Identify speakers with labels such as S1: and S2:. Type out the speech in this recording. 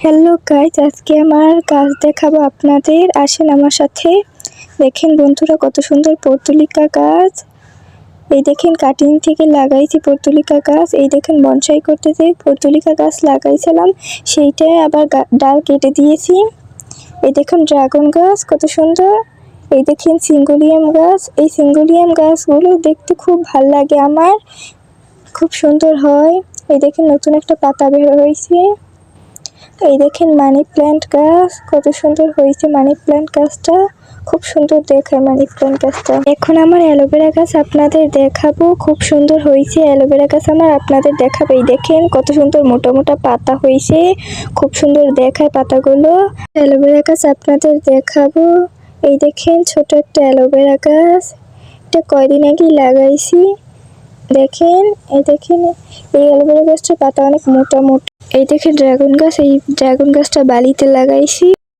S1: Hello guys, আজকে আমার গাছ দেখাবো আপনাদের। আসেন আমার সাথে। দেখেন বন্ধুরা, কত সুন্দর পর্তুলিকা গাছ। এই দেখেন কাটিং থেকে লাগাইছি পর্তুলিকা গাছ। এই দেখেন বনসাই করতে যে পর্তুলিকা গাছ লাগাইছিলাম, সেইটাই আবার ডাল কেটে দিয়েছি। এই দেখুন ড্রাগন গাছ কত সুন্দর। এই দেখেন সিঙ্গোলিয়াম গাছ। এই সিঙ্গোলিয়াম গাছগুলো দেখতে খুব ভাল লাগে আমার, খুব সুন্দর হয়। এই দেখেন নতুন একটা পাতা বের হয়েছে। এই দেখেন মানি প্ল্যান্ট গাছ কত সুন্দর হয়েছে। মানি প্ল্যান্ট গাছটা খুব সুন্দর দেখায়। মানি প্ল্যান্ট গাছটা এখন আমার অ্যালোভেরা গাছ আপনাদের দেখাবো। খুব সুন্দর হয়েছে অ্যালোভেরা গাছ আমার আপনাদের দেখাবো। এই দেখেন কত সুন্দর মোটা মোটা পাতা হয়েছে, খুব সুন্দর দেখায় পাতাগুলো। অ্যালোভেরা গাছ আপনাদের দেখাবো। এই দেখেন ছোট একটা অ্যালোভেরা গাছ, এটা কয়দিন আগে লাগাইছি। দেখেন এই দেখেন এই অ্যালোভেরা গাছটার পাতা অনেক মোটা মোটা। এই দেখেন ড্রাগন গাছ, এই ড্রাগন গাছটা বালিতে লাগাইছি।